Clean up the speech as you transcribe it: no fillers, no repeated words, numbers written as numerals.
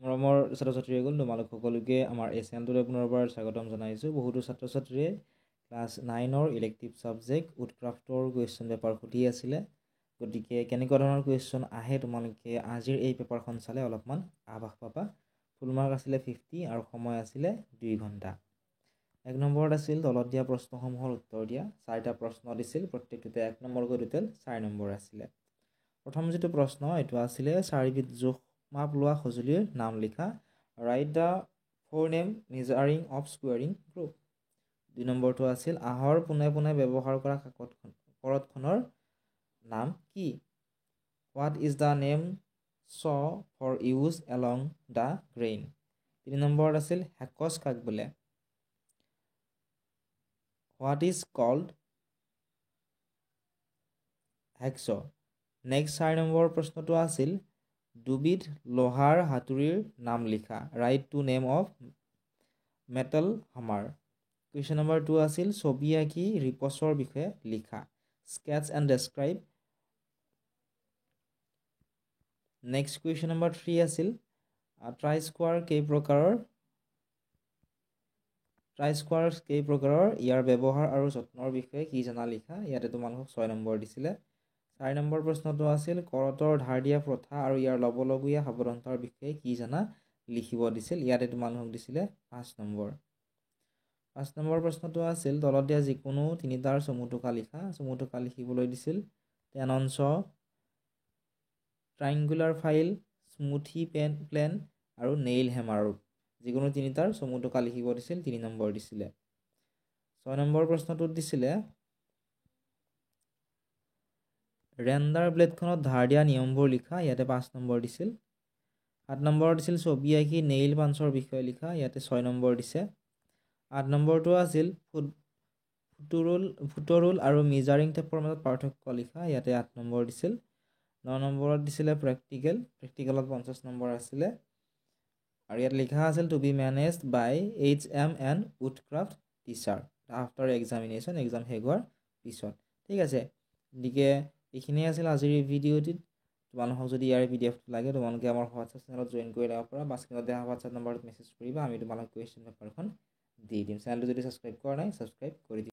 মৰমৰ ছাত্ৰ-ছাত্ৰীসকল তোমালোক সকলোকে আমাৰ এই চেনেলটোলৈ পুনৰবাৰ স্বাগতম জনাইছোঁ। বহুতো ছাত্ৰ-ছাত্ৰীয়ে ক্লাছ 9ৰ ইলেক্টিভ ছাবজেক্ট উডক্ৰাফ্টৰ কুৱেশ্যন পেপাৰ সুধি আছিলে। গতিকে কেনেকুৱা ধৰণৰ কুৱেশ্যন আহে তোমালোকে আজিৰ এই পেপাৰখন চালে অলপমান আভাস পাবা। ফুল মাৰ্ক আছিলে 50 আৰু সময় আছিলে 2 ঘণ্টা। 1 নম্বৰত আছিল তলত দিয়া প্ৰশ্নসমূহৰ উত্তৰ দিয়া। 4টা প্ৰশ্ন দিছিল, প্ৰত্যেকটোতে 1 নম্বৰকৈ টোটেল 4 নম্বৰ আছিলে। প্ৰথম যিটো প্ৰশ্ন এইটো আছিলে চাৰিবিধ জোখ মাপ লোৱা সঁজুলিৰ নাম লিখা। Write the four name measuring of squaring group. 2 নম্বৰটো আছিল আহৰ পোনে পোনে ব্যৱহাৰ কৰা কৰতখনৰ নাম কি? What is the name saw for use along the grain. 3 নম্বৰত আছিল হেকচ কাক বোলে? What is called hex. Next 4 নম্বৰ প্ৰশ্নটো আছিল দুবিধ লোহাৰ হাতুৰিৰ নাম লিখা। Write two name of metal hammer. Question number 2 আছিল ছবি আঁকি ৰিপচৰ বিষয়ে লিখা। Sketch and describe. Next question number 3 আছিল ট্ৰাই স্কোৱাৰ কেইপ্ৰকাৰৰ? ইয়াৰ ব্যৱহাৰ আৰু যত্নৰ বিষয়ে কি জনা লিখা। ইয়াতে তোমালোকক 6 নম্বৰ দিছিলে। 4 নম্বৰ প্ৰশ্নটো আছিল কৰতৰ ধাৰ দিয়া প্ৰথা আৰু ইয়াৰ ল'বলগীয়া সাৱধানতাৰ বিষয়ে কি জনা লিখিব দিছিল। ইয়াতে তোমালোকক দিছিলে 5 নম্বৰ। 5 নম্বৰ প্ৰশ্নটো আছিল তলত দিয়া যিকোনো তিনিটাৰ চমু টোকা লিখা। চমু টোকা লিখিবলৈ দিছিল টেনঞ্চ, ট্ৰাইংগুলাৰ ফাইল, স্মুথি প্লেন আৰু নেইল হেমাৰ। যিকোনো তিনিটাৰ চমু টোকা লিখিব দিছিল, 3 নম্বৰ দিছিলে। 6 নম্বৰ প্ৰশ্নটোত দিছিলে ৰেণ্ডাৰ ব্লেডখনত ধাৰ দিয়া নিয়মবোৰ লিখা। ইয়াতে 5 নম্বৰ দিছিল। 7 নম্বৰ দিছিল ছবি আঁকি নেইল পাঞ্চৰ বিষয়ে লিখা। ইয়াতে 6 নম্বৰ দিছে। 8 নম্বৰটো আছিল ফুটৰুল আৰু মিজাৰিং টেপৰ মাজত পাৰ্থক্য লিখা। ইয়াতে 8 নম্বৰ দিছিল। 9 নম্বৰত দিছিলে প্ৰেক্টিকেলত 50 নম্বৰ আছিলে। আৰু ইয়াত লিখা আছিল to be managed by HM and woodcraft teacher after examination, exam শেষ হোৱাৰ পিছত। ঠিক আছে, গতিকে এইখিনিয়ে আছিল আজিৰ এই ভিডিঅ'টিত। তোমালোকক যদি ইয়াৰ PDF লাগে তোমালোকে আমাৰ হোৱাটছআপ চেনেলত জইন কৰি ল'ব পাৰা বা স্ক্ৰীণত দিয়া হোৱাটছআপ নম্বৰত মেছেজ কৰিবা, আমি তোমালোকক কুৱেশ্যন পেপাৰখন দি দিম। চেনেলটো যদি ছাবস্ক্ৰাইব কৰা নাই ছাবস্ক্ৰাইব কৰি দিম।